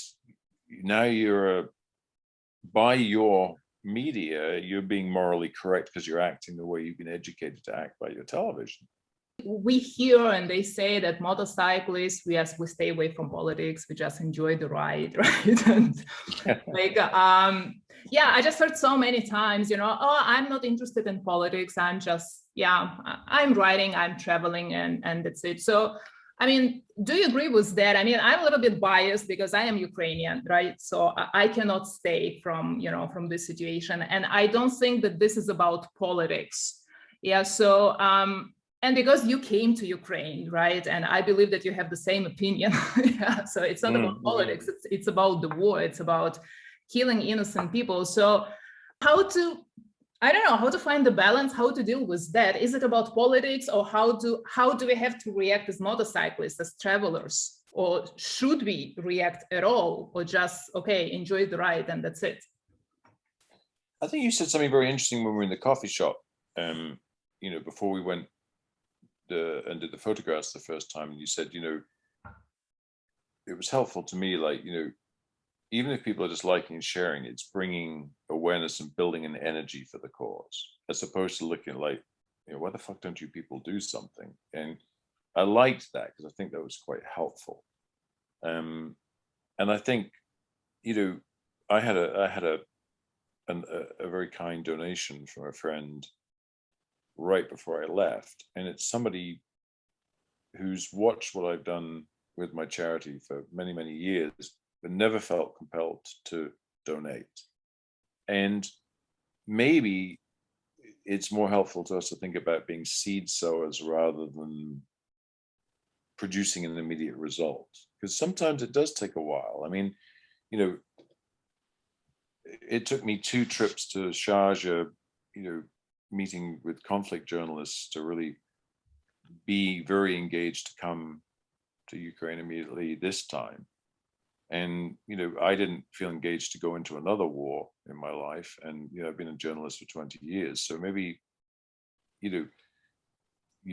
by your media, you're being morally correct because you're acting the way you've been educated to act by your television. We hear and they say that motorcyclists, we stay away from politics, we just enjoy the ride, right? And I just heard so many times, oh, I'm not interested in politics. I'm just, I'm riding, I'm traveling, and that's it. So, I mean, do you agree with that? I mean, I'm a little bit biased because I am Ukrainian, right? So I cannot stay from this situation. And I don't think that this is about politics. Yeah, so, and because you came to Ukraine, right? And I believe that you have the same opinion. Yeah, so it's not about politics, it's about the war, it's about killing innocent people. So how to find the balance, how to deal with that? Is it about politics, or how do we have to react as motorcyclists, as travelers? Or should we react at all, or just, okay, enjoy the ride and that's it? I think you said something very interesting when we were in the coffee shop, before we went and did the photographs the first time. And you said, it was helpful to me, like, even if people are just liking and sharing, it's bringing awareness and building an energy for the cause, as opposed to looking like, why the fuck don't you people do something? And I liked that because I think that was quite helpful. And I think, I had a very kind donation from a friend right before I left, and it's somebody who's watched what I've done with my charity for many, many years, but never felt compelled to donate. And maybe it's more helpful to us to think about being seed sowers rather than producing an immediate result, because sometimes it does take a while. I mean, it took me 2 trips to Sharjah, meeting with conflict journalists, to really be very engaged to come to Ukraine immediately this time. And, I didn't feel engaged to go into another war in my life. And, I've been a journalist for 20 years. So maybe, you've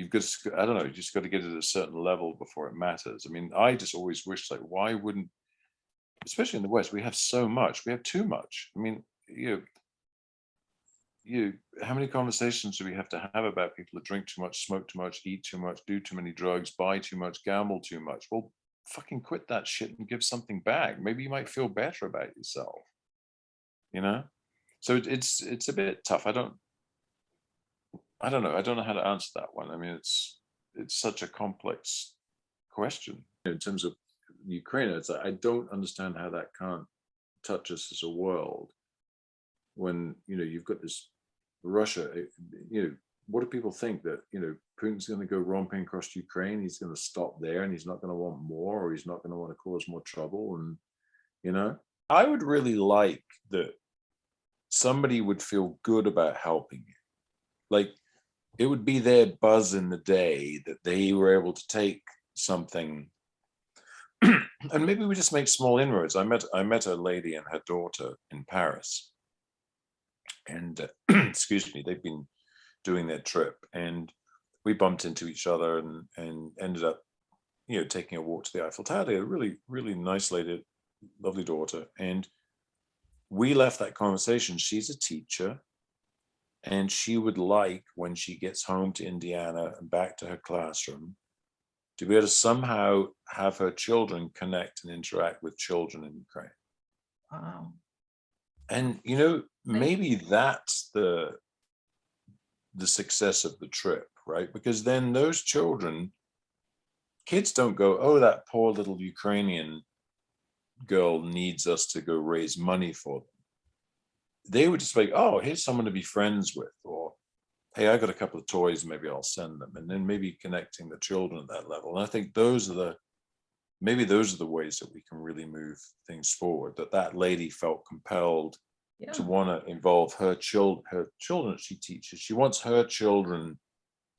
got to, I don't know, you just got to get at a certain level before it matters. I mean, I just always wish, like, why wouldn't, especially in the West, we have so much, we have too much. I mean, how many conversations do we have to have about people that drink too much, smoke too much, eat too much, do too many drugs, buy too much, gamble too much? Well, fucking quit that shit and give something back. Maybe you might feel better about yourself, so it's a bit tough. I don't know how to answer that one. I mean, it's such a complex question in terms of Ukraine. It's like, I don't understand how that can't touch us as a world when you've got this Russia. What do people think, that Putin's going to go romping across Ukraine, he's going to stop there, and he's not going to want more, or he's not going to want to cause more trouble? And I would really like that somebody would feel good about helping you. Like, it would be their buzz in the day that they were able to take something and maybe we just make small inroads. I met a lady and her daughter in Paris, and excuse me, they've been doing their trip, and we bumped into each other and ended up taking a walk to the Eiffel Tower. They had a really, really nice lady, lovely daughter. And we left that conversation. She's a teacher, and she would like, when she gets home to Indiana and back to her classroom, to be able to somehow have her children connect and interact with children in Ukraine. Wow. And, maybe that's the success of the trip, right? Because then those kids don't go, oh, that poor little Ukrainian girl needs us to go raise money for them. They would just like, oh, here's someone to be friends with, or hey, I got a couple of toys, maybe I'll send them. And then maybe connecting the children at that level. And I think those are the ways that we can really move things forward, that lady felt compelled to want to involve her children she teaches. She wants her children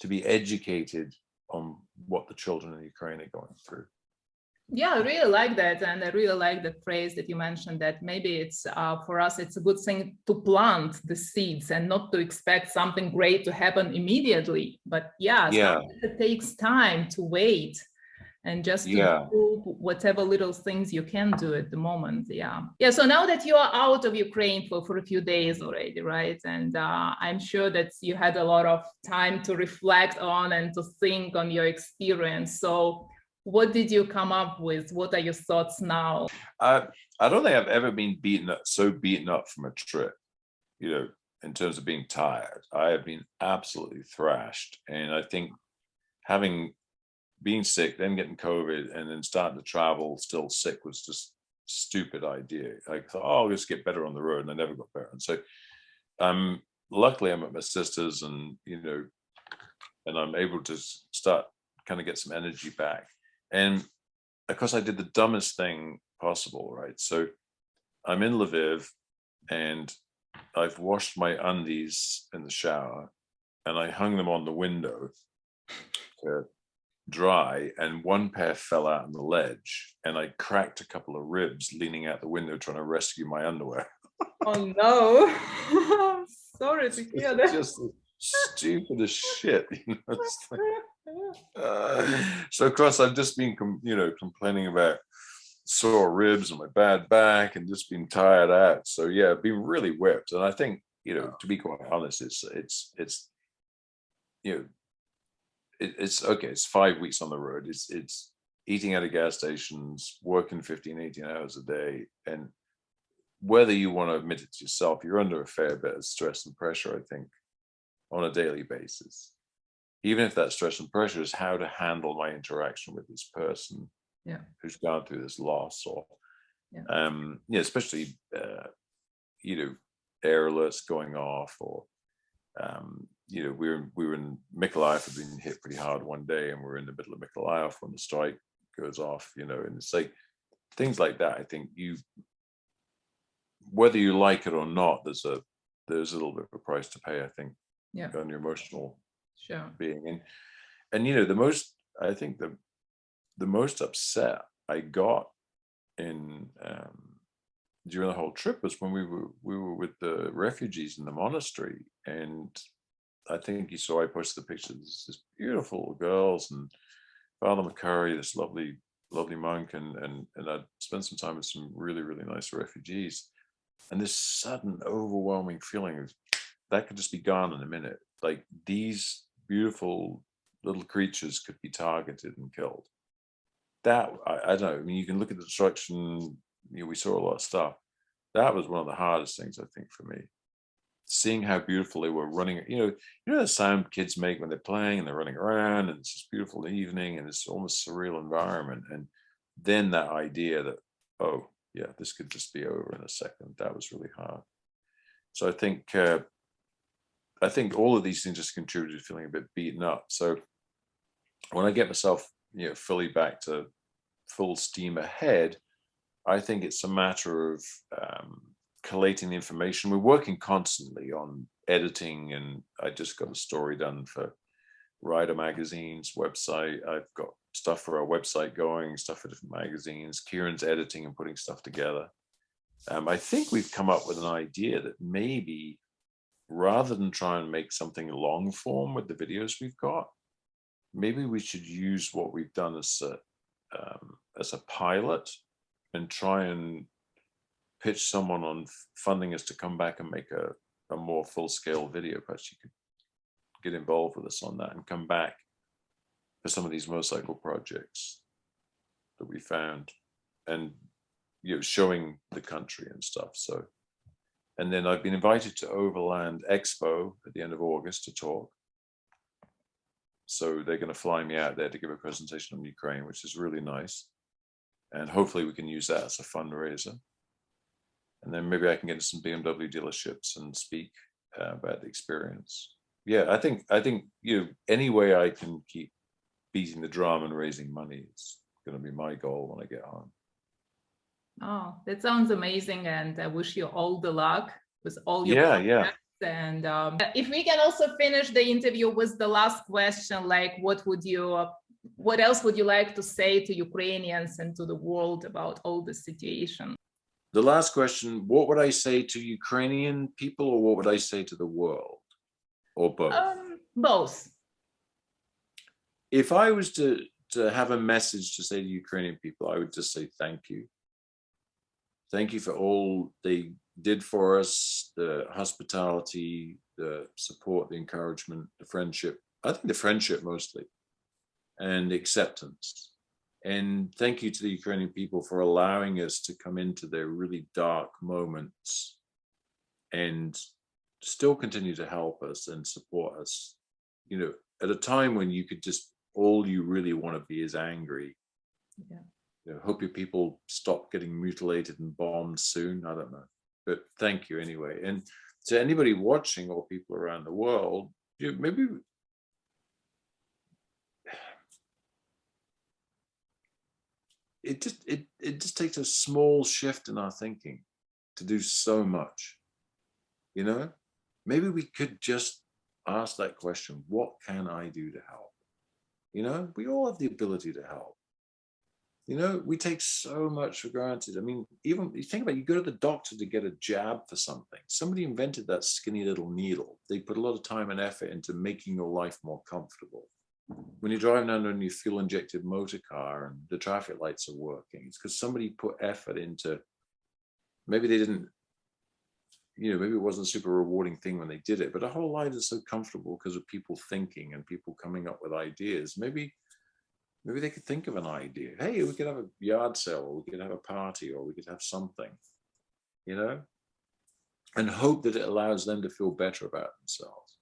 to be educated on what the children in Ukraine are going through. Yeah, I really like that. And I really like the phrase that you mentioned, that maybe it's for us, it's a good thing to plant the seeds and not to expect something great to happen immediately. But sometimes it takes time to wait and just to do whatever little things you can do at the moment. So now that you are out of Ukraine for a few days already, right? And I'm sure that you had a lot of time to reflect on and to think on your experience. So what did you come up with? What are your thoughts now? I don't think I've ever been beaten up from a trip, in terms of being tired. I have been absolutely thrashed. And I think being sick, then getting COVID, and then starting to travel still sick was just a stupid idea. I thought, oh, I'll just get better on the road, and I never got better. And so luckily I'm at my sister's, and and I'm able to start kind of get some energy back. And of course I did the dumbest thing possible, right? So I'm in Lviv, and I've washed my undies in the shower, and I hung them on the window to dry, and one pair fell out on the ledge, and I cracked a couple of ribs leaning out the window trying to rescue my underwear. Oh no. I'm sorry to hear that. Just stupid as shit. So of course I've just been complaining about sore ribs and my bad back and just been tired out. So I've been really whipped. And I think, to be quite honest, it's okay. It's 5 weeks on the road. It's eating out of gas stations, working 15, 18 hours a day. And whether you want to admit it to yourself, you're under a fair bit of stress and pressure, I think, on a daily basis. Even if that stress and pressure is how to handle my interaction with this person who's gone through this loss, or especially air alerts going off, or we were in Mykolaiv, had been hit pretty hard one day, and we're in the middle of Mykolaiv when the strike goes off, and it's like things like that. I think whether you like it or not, there's a little bit of a price to pay, I think, on your emotional being. And I think the most upset I got in during the whole trip was when we were with the refugees in the monastery. And I think you saw I posted the pictures of this beautiful girls, and Father McCurry, this lovely monk, and I spent some time with some really, really nice refugees. And this sudden overwhelming feeling of that could just be gone in a minute. Like, these beautiful little creatures could be targeted and killed. That, I don't know. I mean, you can look at the destruction. We saw a lot of stuff. That was one of the hardest things, I think, for me. Seeing how beautiful they were running. The sound kids make when they're playing and they're running around, and it's this beautiful evening, and it's almost surreal environment. And then that idea that, oh yeah, this could just be over in a second. That was really hard. So I think all of these things just contributed to feeling a bit beaten up. So when I get myself, fully back to full steam ahead, I think it's a matter of collating the information. We're working constantly on editing, and I just got a story done for Rider Magazine's website. I've got stuff for our website going, stuff for different magazines. Kiran's editing and putting stuff together. I think we've come up with an idea that maybe, rather than try and make something long form with the videos we've got, maybe we should use what we've done as as a pilot and try and pitch someone on funding us to come back and make a more full-scale video. Perhaps you could get involved with us on that and come back for some of these motorcycle projects that we found, and showing the country and stuff. So, and then I've been invited to Overland Expo at the end of August to talk. So they're going to fly me out there to give a presentation on Ukraine, which is really nice. And hopefully we can use that as a fundraiser. And then maybe I can get into some BMW dealerships and speak about the experience. Yeah, I think any way I can keep beating the drum and raising money is going to be my goal when I get home. Oh, that sounds amazing, and I wish you all the luck with all your projects. And if we can also finish the interview with the last question, like what else would you like to say to Ukrainians and to the world about all the situation? The last question, what would I say to Ukrainian people, or what would I say to the world, or both? Both. If I was to have a message to say to Ukrainian people, I would just say thank you. Thank you for all they did for us, the hospitality, the support, the encouragement, the friendship. I think the friendship mostly, and acceptance. And thank you to the Ukrainian people for allowing us to come into their really dark moments and still continue to help us and support us. At a time when you could just, all you really want to be is angry. Yeah. Hope your people stop getting mutilated and bombed soon. I don't know, but thank you anyway. And to anybody watching or people around the world, maybe it just takes a small shift in our thinking to do so much. Maybe we could just ask that question: what can I do to help? We all have the ability to help. We take so much for granted. I mean, even you think about it, you go to the doctor to get a jab for something. Somebody invented that skinny little needle. They put a lot of time and effort into making your life more comfortable. When you're driving down in your fuel-injected motor car and the traffic lights are working, it's because somebody put effort into, maybe they didn't, maybe it wasn't a super rewarding thing when they did it, but our whole life is so comfortable because of people thinking and people coming up with ideas. Maybe they could think of an idea. Hey, we could have a yard sale, or we could have a party, or we could have something, and hope that it allows them to feel better about themselves.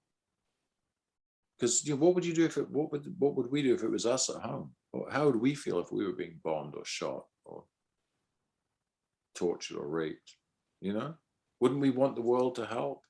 Because what would you do what would we do if it was us at home? Or how would we feel if we were being bombed or shot or tortured or raped? Wouldn't we want the world to help?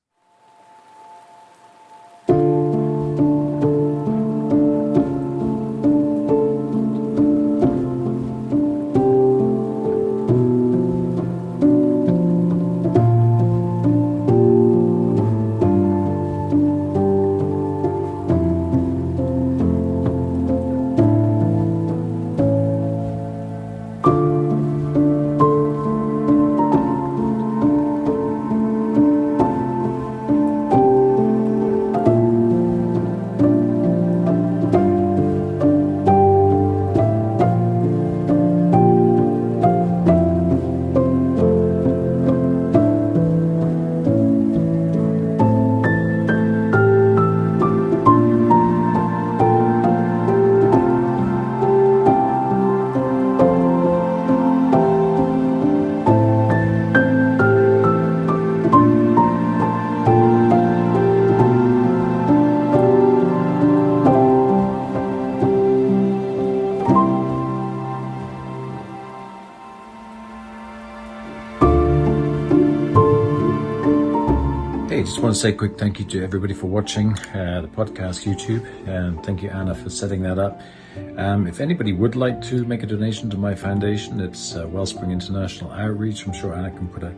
Just want to say a quick thank you to everybody for watching the podcast YouTube, and thank you, Anna, for setting that up. If anybody would like to make a donation to my foundation, it's Wellspring International Outreach. I'm sure Anna can put a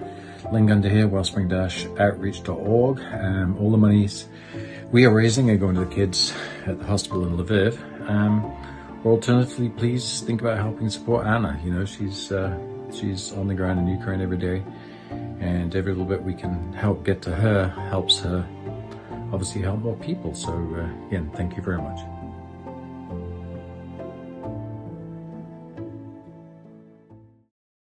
link under here, wellspring-outreach.org. All the monies we are raising are going to the kids at the hospital in Lviv. Or alternatively, please think about helping support Anna. She's on the ground in Ukraine every day. And every little bit we can help get to her helps her obviously help more people. So again, thank you very much.